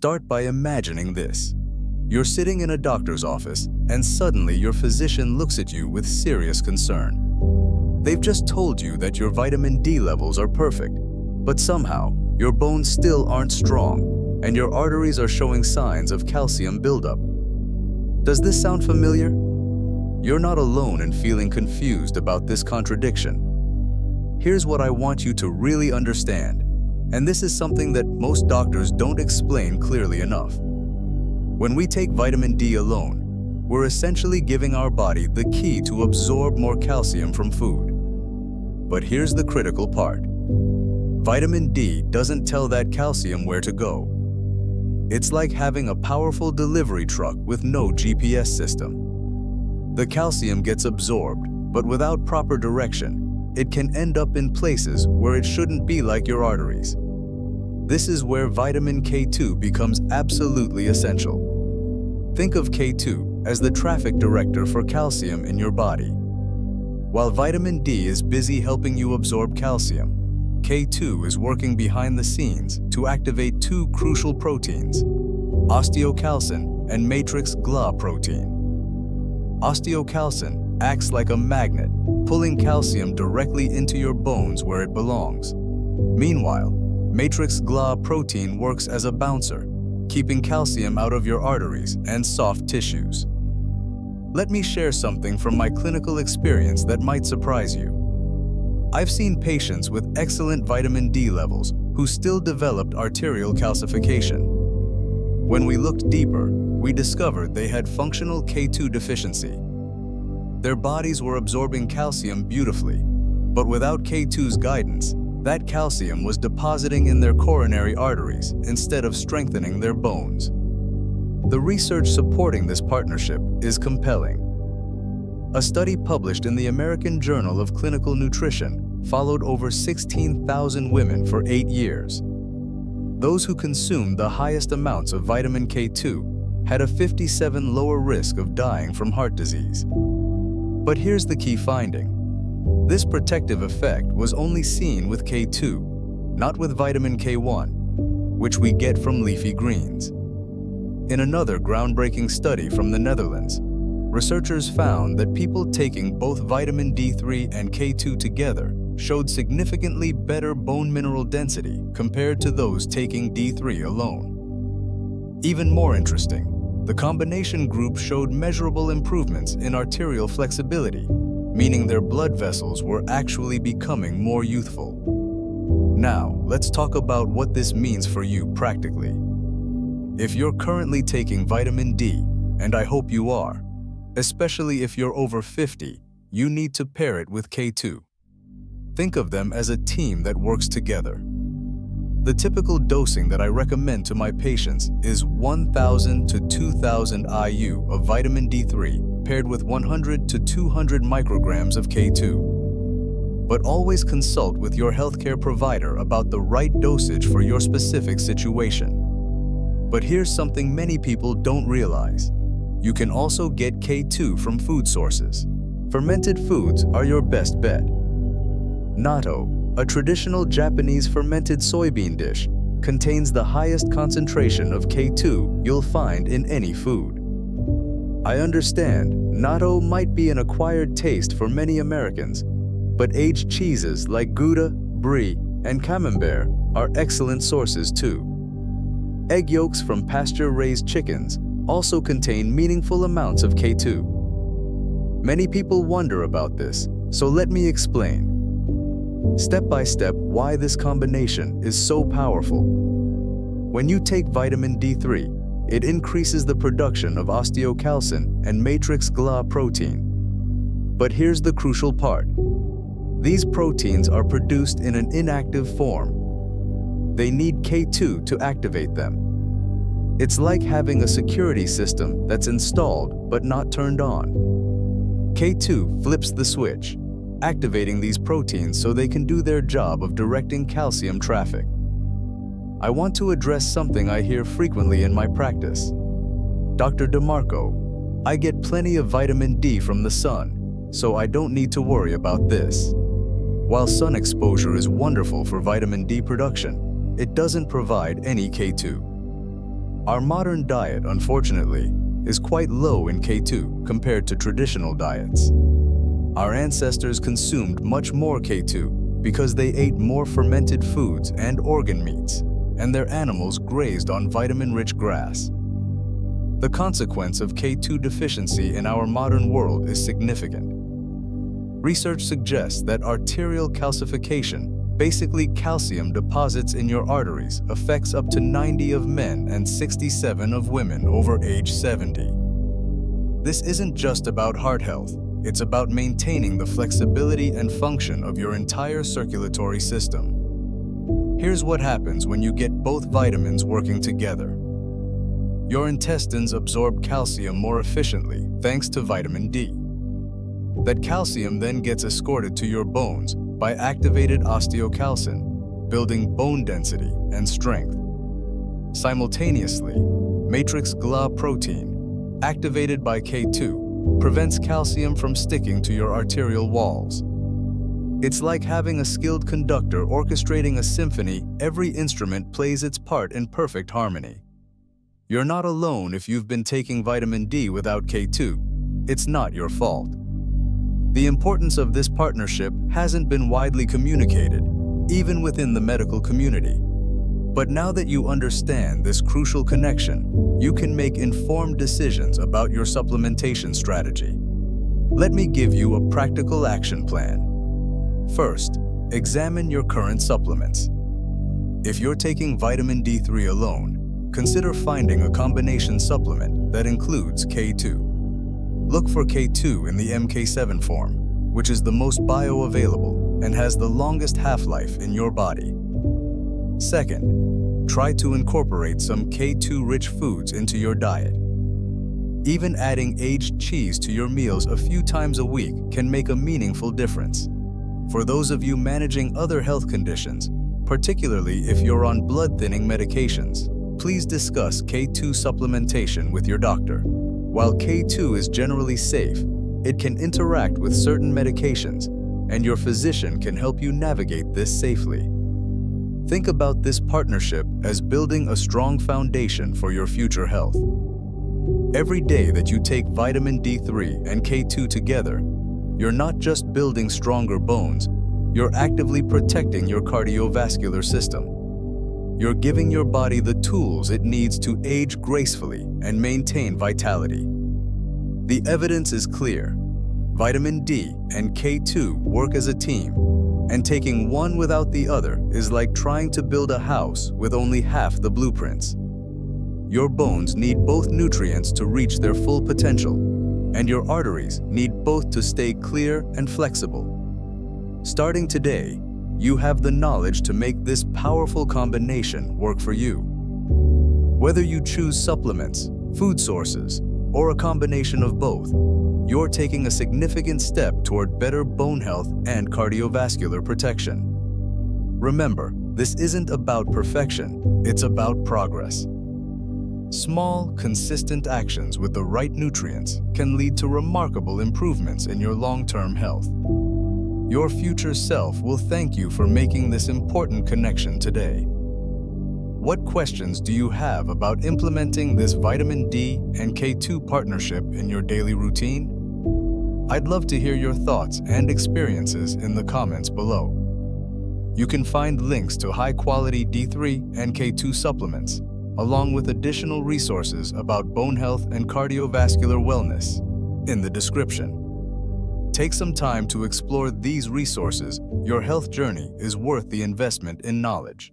Start by imagining this. You're sitting in a doctor's office, and suddenly your physician looks at you with serious concern. They've just told you that your vitamin D levels are perfect, but somehow your bones still aren't strong, and your arteries are showing signs of calcium buildup. Does this sound familiar? You're not alone in feeling confused about this contradiction. Here's what I want you to really understand, and this is something that most doctors don't explain clearly enough. When we take vitamin D alone, we're essentially giving our body the key to absorb more calcium from food. But here's the critical part. Vitamin D doesn't tell that calcium where to go. It's like having a powerful delivery truck with no GPS system. The calcium gets absorbed, but without proper direction, it can end up in places where it shouldn't be, like your arteries. This is where vitamin K2 becomes absolutely essential. Think of K2 as the traffic director for calcium in your body. While vitamin D is busy helping you absorb calcium, K2 is working behind the scenes to activate two crucial proteins, osteocalcin and matrix GLA protein. Osteocalcin acts like a magnet, pulling calcium directly into your bones where it belongs. Meanwhile, matrix GLA protein works as a bouncer, keeping calcium out of your arteries and soft tissues. Let me share something from my clinical experience that might surprise you. I've seen patients with excellent vitamin D levels who still developed arterial calcification. When we looked deeper, we discovered they had functional K2 deficiency. Their bodies were absorbing calcium beautifully, but without K2's guidance, that calcium was depositing in their coronary arteries instead of strengthening their bones. The research supporting this partnership is compelling. A study published in the American Journal of Clinical Nutrition followed over 16,000 women for 8 years. Those who consumed the highest amounts of vitamin K2 had a 57% lower risk of dying from heart disease. But here's the key finding. This protective effect was only seen with K2, not with vitamin K1, which we get from leafy greens. In another groundbreaking study from the Netherlands, researchers found that people taking both vitamin D3 and K2 together showed significantly better bone mineral density compared to those taking D3 alone. Even more interesting, the combination group showed measurable improvements in arterial flexibility, meaning their blood vessels were actually becoming more youthful. Now, let's talk about what this means for you practically. If you're currently taking vitamin D, and I hope you are, especially if you're over 50, you need to pair it with K2. Think of them as a team that works together. The typical dosing that I recommend to my patients is 1,000 to 2,000 IU of vitamin D3 paired with 100 to 200 micrograms of K2. But always consult with your healthcare provider about the right dosage for your specific situation. But here's something many people don't realize. You can also get K2 from food sources. Fermented foods are your best bet. Natto, a traditional Japanese fermented soybean dish, contains the highest concentration of K2 you'll find in any food. I understand natto might be an acquired taste for many Americans, but aged cheeses like Gouda, Brie, and Camembert are excellent sources too. Egg yolks from pasture-raised chickens also contain meaningful amounts of K2. Many people wonder about this, so let me explain. Step by step why this combination is so powerful. When you take vitamin D3, it increases the production of osteocalcin and matrix GLA protein. But here's the crucial part. These proteins are produced in an inactive form. They need K2 to activate them. It's like having a security system that's installed but not turned on. K2 flips the switch, activating these proteins so they can do their job of directing calcium traffic. I want to address something I hear frequently in my practice. Dr. DeMarco, I get plenty of vitamin D from the sun, so I don't need to worry about this. While sun exposure is wonderful for vitamin D production, it doesn't provide any K2. Our modern diet, unfortunately, is quite low in K2 compared to traditional diets. Our ancestors consumed much more K2 because they ate more fermented foods and organ meats, and their animals grazed on vitamin-rich grass. The consequence of K2 deficiency in our modern world is significant. Research suggests that arterial calcification, basically calcium deposits in your arteries, affects up to 90 of men and 67 of women over age 70. This isn't just about heart health, it's about maintaining the flexibility and function of your entire circulatory system. Here's what happens when you get both vitamins working together. Your intestines absorb calcium more efficiently thanks to vitamin D. That calcium then gets escorted to your bones by activated osteocalcin, building bone density and strength. Simultaneously, matrix GLA protein, activated by K2, prevents calcium from sticking to your arterial walls. It's like having a skilled conductor orchestrating a symphony. Every instrument plays its part in perfect harmony. You're not alone if you've been taking vitamin D without K2. It's not your fault. The importance of this partnership hasn't been widely communicated, even within the medical community. But now that you understand this crucial connection, you can make informed decisions about your supplementation strategy. Let me give you a practical action plan. First, examine your current supplements. If you're taking vitamin D3 alone, consider finding a combination supplement that includes K2. Look for K2 in the MK7 form, which is the most bioavailable and has the longest half-life in your body. Second, try to incorporate some K2-rich foods into your diet. Even adding aged cheese to your meals a few times a week can make a meaningful difference. For those of you managing other health conditions, particularly if you're on blood-thinning medications, please discuss K2 supplementation with your doctor. While K2 is generally safe, it can interact with certain medications, and your physician can help you navigate this safely. Think about this partnership as building a strong foundation for your future health. Every day that you take vitamin D3 and K2 together, you're not just building stronger bones, you're actively protecting your cardiovascular system. You're giving your body the tools it needs to age gracefully and maintain vitality. The evidence is clear. Vitamin D and K2 work as a team, and taking one without the other is like trying to build a house with only half the blueprints. Your bones need both nutrients to reach their full potential, and your arteries need both to stay clear and flexible. Starting today, you have the knowledge to make this powerful combination work for you. Whether you choose supplements, food sources, or a combination of both, you're taking a significant step toward better bone health and cardiovascular protection. Remember, this isn't about perfection, it's about progress. Small, consistent actions with the right nutrients can lead to remarkable improvements in your long-term health. Your future self will thank you for making this important connection today. What questions do you have about implementing this vitamin D and K2 partnership in your daily routine? I'd love to hear your thoughts and experiences in the comments below. You can find links to high-quality D3 and K2 supplements, along with additional resources about bone health and cardiovascular wellness, in the description. Take some time to explore these resources. Your health journey is worth the investment in knowledge.